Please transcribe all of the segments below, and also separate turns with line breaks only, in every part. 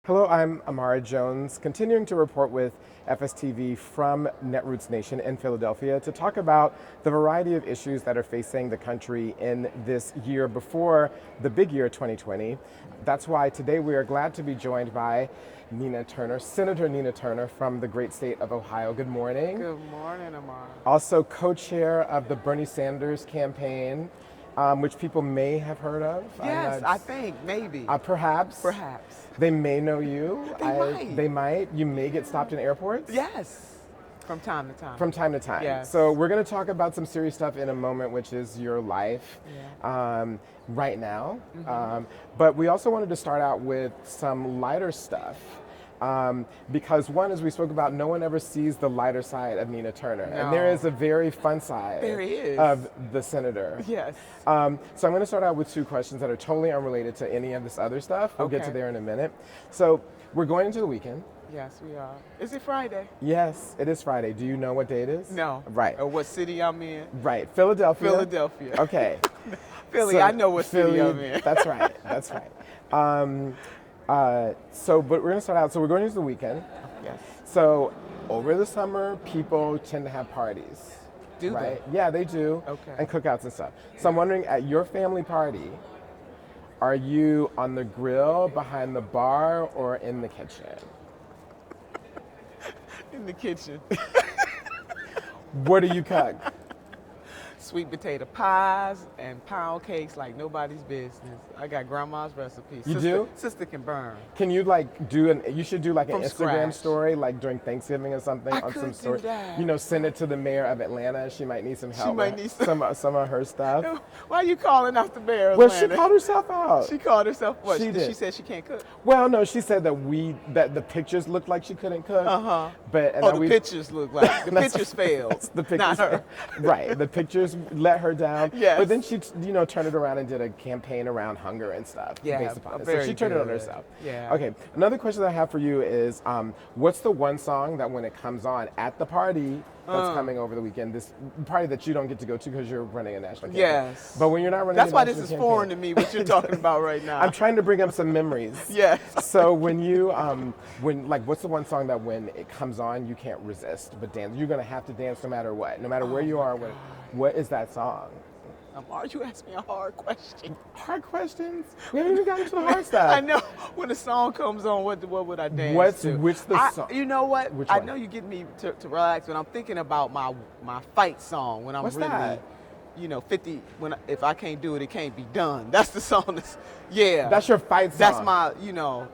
Hello, I'm Imara Jones, continuing to report with FSTV from Netroots Nation in Philadelphia to talk about the variety of issues that are facing the country in this year before the big year 2020. That's why today we are glad to be joined by Nina Turner, Senator Nina Turner from the great state of Ohio. Good morning.
Good morning, Imara.
Also co-chair of the Bernie Sanders campaign, which people may have heard of.
Yes, I think, maybe.
Perhaps.
Perhaps.
They may know you.
Might.
They might. You may get stopped in airports.
Yes, from time to time.
From time to time.
Yes.
So we're going to talk about some serious stuff in a moment, which is your life right now. But we also wanted to start out with some lighter stuff. Because one, as we spoke about, no one ever sees the lighter side of Nina Turner.
No.
And there is a very fun side
There is.
of the senator.
Yes.
So I'm going to start out with two questions that are totally unrelated to any of this other stuff. We'll get to
Okay.
there in a minute. So we're going into the weekend.
Yes, we are. Is it Friday?
Yes, it is Friday. Do you know what day it is?
No.
Right.
Or what city I'm in?
Right. Philadelphia.
Philadelphia.
Okay.
Philly,
So,
I know what city I'm in.
That's right. That's right. But we're going to start out. So we're going into the weekend.
Yes.
So over the summer, people tend to have parties.
Do
right? Yeah, they do.
Okay.
And cookouts and stuff. So I'm wondering, at your family party, are you on the grill, behind the bar, or in the kitchen?
In the kitchen.
What do you cook?
Sweet potato pies and pound cakes like nobody's business. I got grandma's recipe.
You do?
Sister can burn.
Can you you should do like an
From
Instagram
scratch.
story like during Thanksgiving or something
I
on
could
some
do
story.
that.
You know, send it to the mayor of Atlanta. She might need some help.
might
with
need
some of her stuff.
Why are you calling out the mayor?
Well, she
Atlanta?
called herself out.
She called herself what?
She did.
She said she can't cook.
Well, no, she said that the pictures looked like she couldn't cook. But and
Oh,
that
the pictures look like the
That's-
pictures failed.
The pictures,
Not her.
right? The pictures let her down.
Yes.
But then she, turned it around and did a campaign around hunger and stuff.
Yeah,
based upon it. So
very
she turned it on
good.
herself.
Yeah.
Okay. Another question that I have for you is, what's the one song that when it comes on at the party that's coming over the weekend, this party that you don't get to go to because you're running a national campaign?
Yes.
But when you're not running,
That's
a
why
national
this is
campaign,
foreign to me. What you're talking about right now.
I'm trying to bring up some memories.
Yes.
So when you what's the one song that when it comes on you can't resist but dance? You're gonna have to dance no matter what, no matter where you are. What is that song?
Are you asking me a hard question?
Hard questions. We haven't even gotten to the hard stuff.
I know. When the song comes on, what would I dance to?
Which the song?
You know what?
Which
I
one?
know you get me to relax when I'm thinking about my fight song. When I'm
What's
really,
that?
50. If I can't do it, it can't be done. That's the song. Yeah.
That's your fight song.
That's my.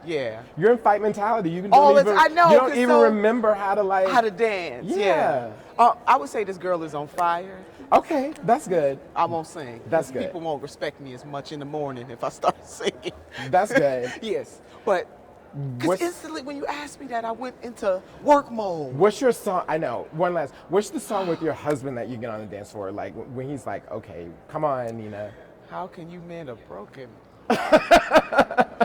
Yeah.
You're in fight mentality. You can
Oh,
don't even,
I know,
you don't
'cause
even
so-
remember how to
dance.
Yeah.
I would say this girl is on fire.
Okay, that's good.
I won't sing.
That's good.
People won't respect me as much in the morning if I start singing.
That's good.
Yes, but because
What's-
instantly when you asked me that, I went into work mode.
What's your song? I know. One last. What's the song with your husband that you get on the dance floor? Like when he's like, "Okay, come on, Nina."
How can you mend a broken?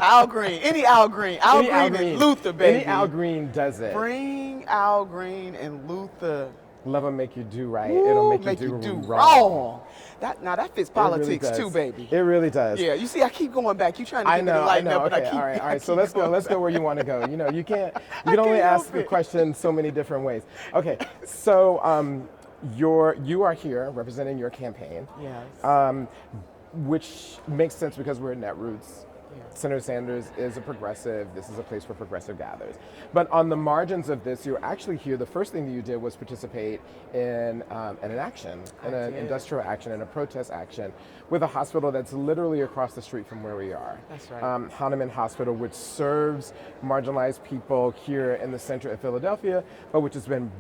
Al Green, any Al Green,
Any Al Green.
and Luther, baby.
Any Al Green does it.
Bring Al Green and Luther.
Love will make you do right.
Ooh,
It'll make you do wrong.
wrong. That fits
It really
politics
does.
too, baby.
It really does.
Yeah, you see, I keep going back. You trying to
I
get me
know.
to
I
lighten
know.
up, but
Okay.
I keep.
All right. All
I
right. So
keep
let's go.
going
Let's go
back.
where you want to go. You can only
can't
ask
help
the
it.
question so many different ways. Okay. So you are here representing your campaign.
Yes.
Which makes sense because we're at Netroots.
Yeah.
Senator Sanders is a progressive. This is a place where progressive gathers. But on the margins of this, you're actually here. The first thing that you did was participate in an action, in an industrial action, in a protest action, with a hospital that's literally across the street from where we are.
That's right.
Hahnemann Hospital, which serves marginalized people here in the center of Philadelphia, but which has been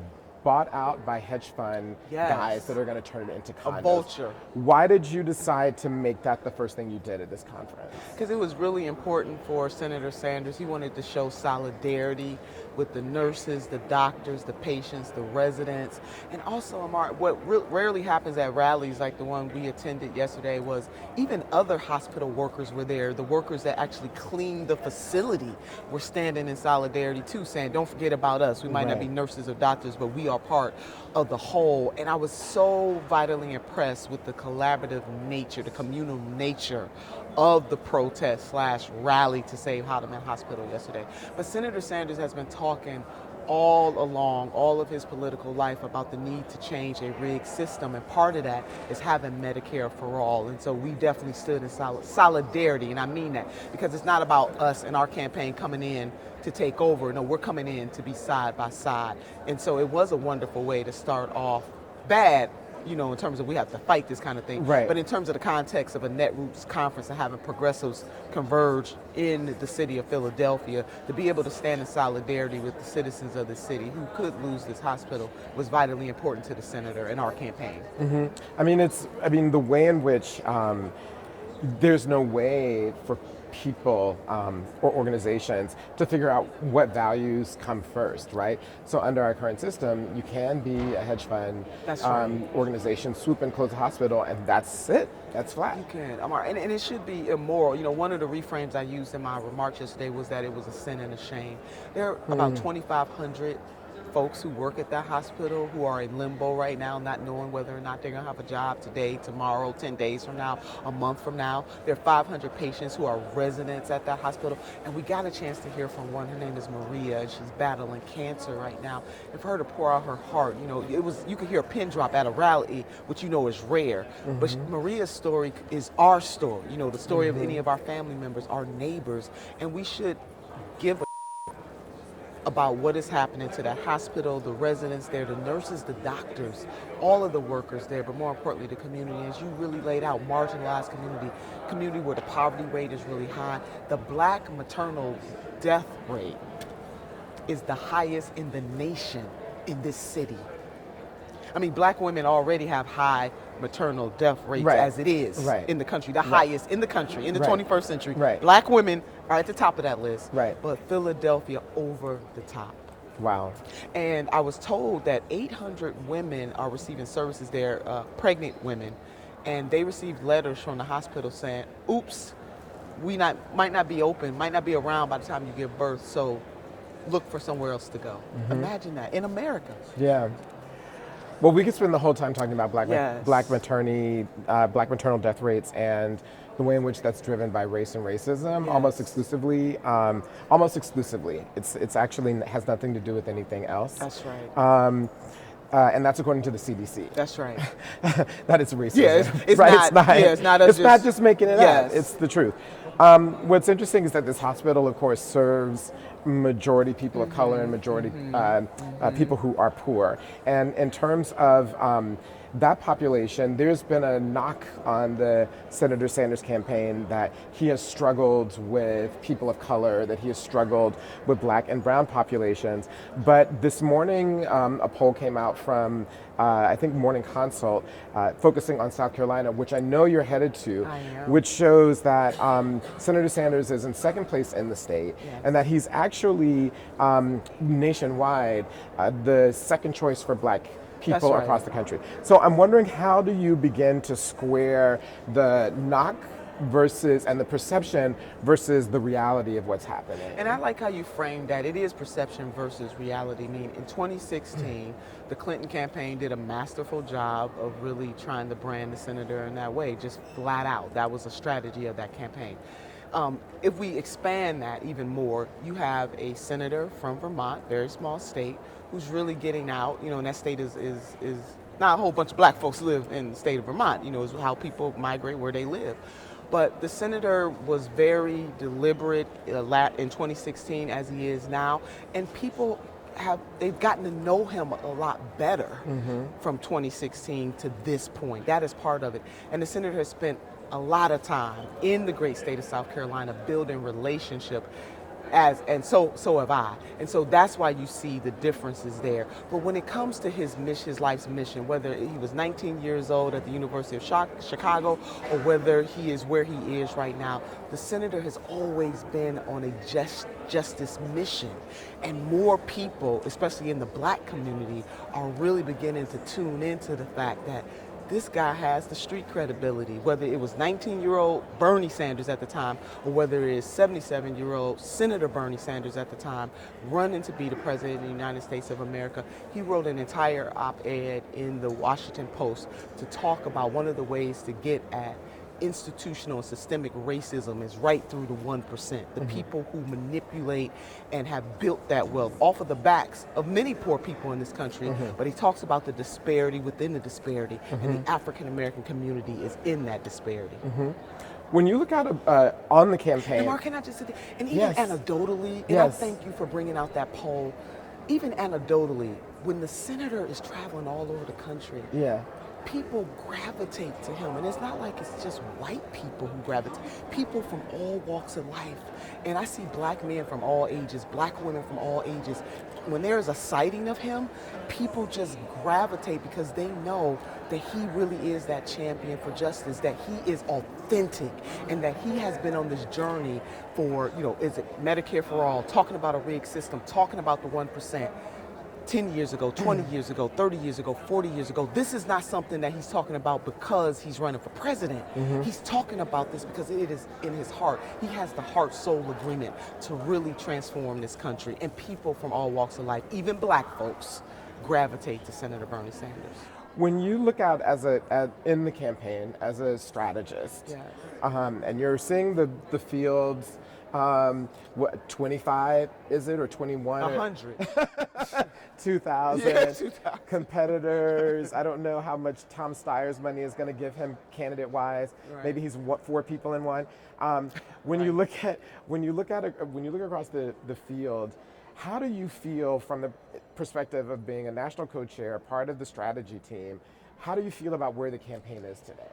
bought out by hedge fund
Yes.
guys that are going to turn it into condos.
A vulture.
Why did you decide to make that the first thing you did at this conference?
Because it was really important for Senator Sanders. He wanted to show solidarity with the nurses, the doctors, the patients, the residents. And also, Amar, what rarely happens at rallies like the one we attended yesterday was even other hospital workers were there. The workers that actually cleaned the facility were standing in solidarity too, saying, don't forget about us. We might not be
Right.
nurses or doctors, but we are part of the whole. And I was so vitally impressed with the collaborative nature, the communal nature of the protest slash rally to save Hardeman Hospital yesterday. But Senator Sanders has been talking all along, all of his political life, about the need to change a rigged system, and part of that is having Medicare for all. And so we definitely stood in solidarity, and I mean that, because it's not about us and our campaign coming in to take over. No, we're coming in to be side by side. And so it was a wonderful way to start off bad, in terms of we have to fight this kind of thing.
Right.
But in terms of the context of a Netroots conference and having progressives converge in the city of Philadelphia, to be able to stand in solidarity with the citizens of the city who could lose this hospital was vitally important to the senator and our campaign.
I mean, the way in which there's no way for people or organizations to figure out what values come first, right? So under our current system, you can be a hedge fund organization, swoop and close a hospital, and that's it. That's flat.
You can, and it should be immoral. One of the reframes I used in my remarks yesterday was that it was a sin and a shame. There are about 2,500 folks who work at that hospital who are in limbo right now, not knowing whether or not they're going to have a job today, tomorrow, 10 days from now, a month from now. There are 500 patients who are residents at that hospital, and we got a chance to hear from one. Her name is Maria, and she's battling cancer right now. And for her to pour out her heart, you could hear a pin drop at a rally, which is rare. But Maria's story is our story, the story of any of our family members, our neighbors, and we should give a about what is happening to that hospital, the residents there, the nurses, the doctors, all of the workers there, but more importantly, the community. As you really laid out, marginalized community where the poverty rate is really high. The Black maternal death rate is the highest in the nation in this city. I mean, Black women already have high maternal death rates as it is in the country, the highest in the country in the 21st century. Black women are at the top of that list, but Philadelphia over the top.
Wow. And
I was told that 800 women are receiving services there, pregnant women, and they received letters from the hospital saying, oops, we might not be open, might not be around by the time you give birth, so look for somewhere else to go. Imagine that, in America.
Yeah. Well, we could spend the whole time talking about black maternal death rates and the way in which that's driven by race and racism, almost exclusively. It's actually has nothing to do with anything else.
That's right.
And that's according to the CDC.
That's right.
That is racism.
Yeah, it's
not just making it up. It's the truth. What's interesting is that this hospital, of course, serves majority people of color and majority people who are poor. And in terms of that population, there's been a knock on the Senator Sanders campaign that he has struggled with people of color, that he has struggled with Black and brown populations. But this morning, a poll came out from, I think, Morning Consult, focusing on South Carolina, which I know you're headed to, which shows that Senator Sanders is in second place in the state, and that he's actually nationwide the second choice for Black people across the country. So I'm wondering, how do you begin to square the knock and the perception versus the reality of what's happening?
And I like how you framed that. It is perception versus reality. I mean, in 2016, the Clinton campaign did a masterful job of really trying to brand the senator in that way, just flat out. That was a strategy of that campaign. If we expand that even more, you have a senator from Vermont, very small state, who's really getting out. And that state is not a whole bunch of Black folks live in the state of Vermont. Is how people migrate where they live. But the senator was very deliberate in 2016, as he is now, and people they've gotten to know him a lot better from 2016 to this point. That is part of it. And the senator has spent a lot of time in the great state of South Carolina building relationship, and so have I. And so that's why you see the differences there. But when it comes to his life's mission, whether he was 19 years old at the University of Chicago or whether he is where he is right now, the senator has always been on a justice mission. And more people, especially in the Black community, are really beginning to tune into the fact that this guy has the street credibility, whether it was 19-year-old Bernie Sanders at the time, or whether it is 77-year-old Senator Bernie Sanders at the time, running to be the President of the United States of America. He wrote an entire op-ed in the Washington Post to talk about one of the ways to get at institutional and systemic racism is right through the 1%, the people who manipulate and have built that wealth off of the backs of many poor people in this country. But he talks about the disparity within the disparity, and the African American community is in that disparity.
When you look at on the campaign,
And Mark, can I just say, and even anecdotally, and I thank you for bringing out that poll, even anecdotally, when the senator is traveling all over the country, people gravitate to him. And it's not like it's just white people who gravitate, people from all walks of life. And I see black men from all ages, black women from all ages. When there is a sighting of him, people just gravitate because they know that he really is that champion for justice, that he is authentic, and that he has been on this journey for, is it Medicare for all, talking about a rigged system, talking about the 1%. 10 years ago, 20 years ago, 30 years ago, 40 years ago. This is not something that he's talking about because he's running for president. He's talking about this because it is in his heart. He has the heart-soul agreement to really transform this country. And people from all walks of life, even black folks, gravitate to Senator Bernie Sanders.
When you look out in the campaign as a strategist, and you're seeing the fields, what, 25 is it, or 21?
100.
2,000 competitors. I don't know how much Tom Steyer's money is going to give him candidate-wise. Maybe he's 4 people in one. When you look across the field, how do you feel from the perspective of being a national co-chair, part of the strategy team? How do you feel about where the campaign is today?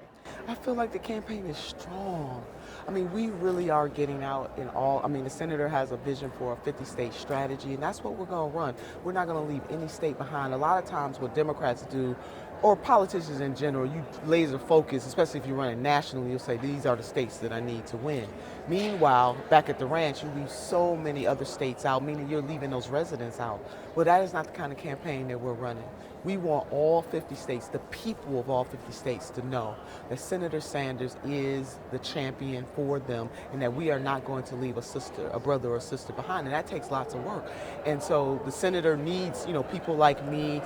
I feel like the campaign is strong. I mean, we really are getting out in all. I mean, the senator has a vision for a 50-state strategy, and that's what we're going to run. We're not going to leave any state behind. A lot of times what Democrats do, or politicians in general, you laser focus, especially if you're running nationally, you'll say, these are the states that I need to win. Meanwhile, back at the ranch, you leave so many other states out, meaning you're leaving those residents out. Well, that is not the kind of campaign that we're running. We want all 50 states, the people of all 50 states, to know that Senator Sanders is the champion for them, and that we are not going to leave a brother or sister behind. And that takes lots of work. And so the senator needs, people like me.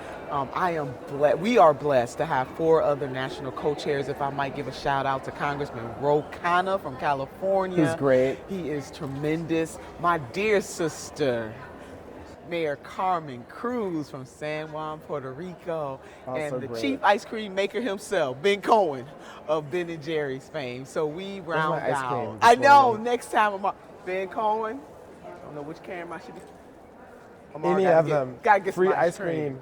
We are blessed to have 4 other national co-chairs. If I might give a shout out to Congressman Ro Khanna from California.
He's great.
He is tremendous. My dear sister, Mayor Carmen Cruz from San Juan, Puerto Rico, and the chief ice cream maker himself, Ben Cohen of Ben & Jerry's fame. So we round out. I know, next time Ben Cohen, I don't know which camera I should be.
Any of them.
Gotta get
free
some
ice cream.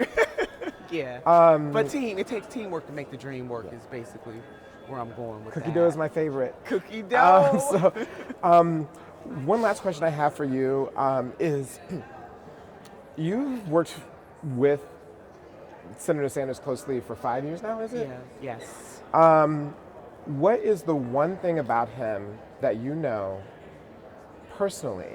But it takes teamwork to make the dream work is basically where I'm going with
Cookie
that.
dough is my favorite.
Cookie dough.
One last question I have for you is, you've worked with Senator Sanders closely for 5 years now, is it?
Yeah. Yes.
What is the one thing about him that you know personally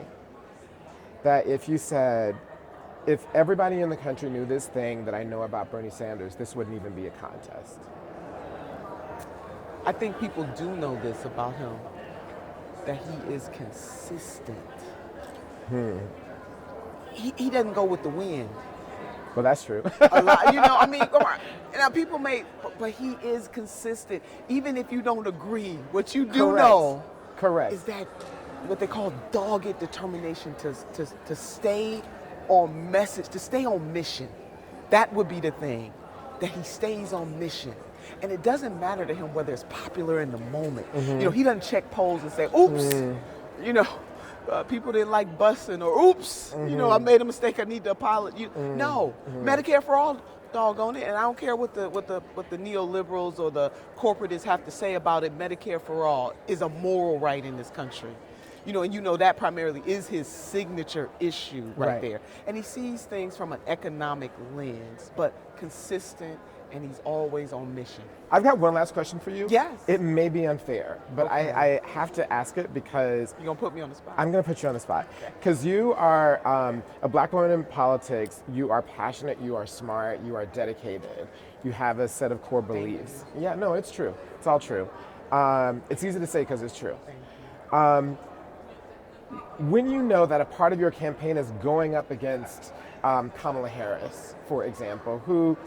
that if everybody in the country knew this thing that I know about Bernie Sanders, this wouldn't even be a contest?
I think people do know this about him, that he is consistent. He doesn't go with the wind.
Well, that's true.
A lot, come on. Now, people but he is consistent. Even if you don't agree, what you do know is that what they call dogged determination to stay on message, to stay on mission. That would be the thing, that he stays on mission. And it doesn't matter to him whether it's popular in the moment. He doesn't check polls and say, oops, people didn't like busing, or oops, I made a mistake, I need to apologize. No, Medicare for all, doggone it, and I don't care what the neoliberals or the corporatists have to say about it. Medicare for all is a moral right in this country. And that primarily is his signature issue right there. And he sees things from an economic lens, but consistent and he's always on mission.
I've got one last question for you.
Yes.
It may be unfair, but
Okay.
I have to ask it because
You're gonna put me on the spot.
I'm going to put you on the spot.
Okay.
Because you are a black woman in politics. You are passionate. You are smart. You are dedicated. You have a set of core beliefs. Yeah, no, it's true. It's all true. It's easy to say because it's true.
Thank you.
When you know that a part of your campaign is going up against Kamala Harris, for example, who,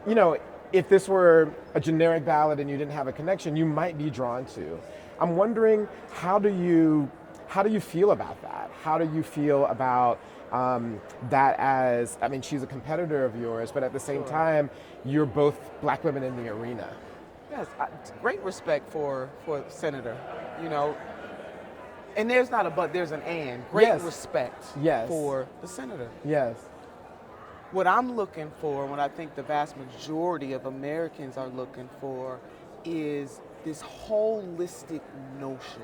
you know, if this were a generic ballot and you didn't have a connection, you might be drawn to. I'm wondering, how do you feel about that? How do you feel about that as, I mean, she's a competitor of yours, but at the same time, you're both black women in the arena.
Yes, great respect for the senator, you know. And there's not a but, there's an and. Great
Yes.
respect
Yes.
for the senator.
Yes.
What I'm looking for, what I think the vast majority of Americans are looking for, is this holistic notion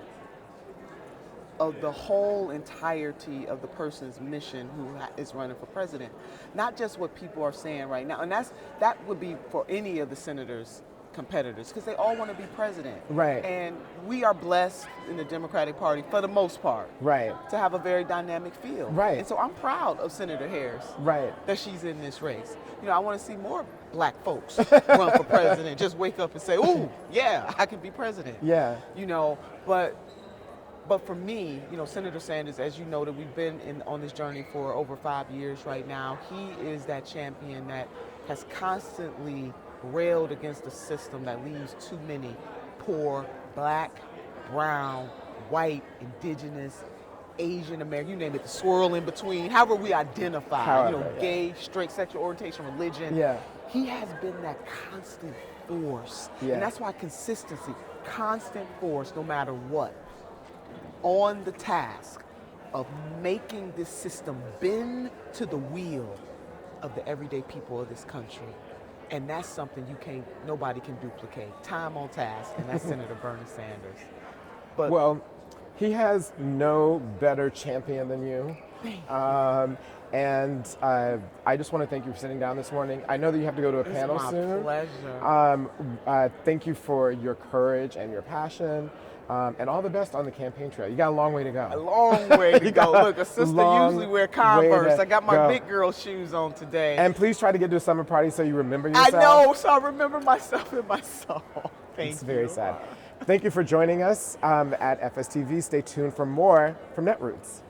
of the whole entirety of the person's mission who is running for president. Not just what people are saying right now. And that would be for any of the senators' competitors, because they all want to be president.
Right.
And we are blessed in the Democratic Party, for the most part,
Right.
to have a very dynamic field.
Right.
And so I'm proud of Senator Harris.
Right.
That she's in this race. You know, I want to see more black folks run for president. Just wake up and say, "Ooh, yeah, I can be president."
Yeah.
You know, but for me, you know, Senator Sanders, as you know, that we've been on this journey for over 5 years right now. He is that champion that has constantly railed against a system that leaves too many poor, black, brown, white, indigenous, Asian American, you name it, the swirl in between, however we identify, you know, gay, straight, sexual orientation, religion.
Yeah.
He has been that constant force.
Yeah.
And that's why consistency, constant force, no matter what, on the task of making this system bend to the will of the everyday people of this country. And that's something nobody can duplicate. Time on task, and that's Senator Bernie Sanders. But
Well, he has no better champion than you. And I just want to thank you for sitting down this morning. I know that you have to go to a panel
it's my
soon.
pleasure.
Thank you for your courage and your passion, and all the best on the campaign trail. You got a long way to
A
go.
long way to go. Look, a sister
long
usually wear
way
Converse.
to
I got my
go.
big girl shoes on today.
And please try to get to a summer party so you remember
I
yourself.
know, so I remember myself in my song. Thank
It's
you.
very sad. Thank you for joining us at FSTV. Stay tuned for more from Netroots.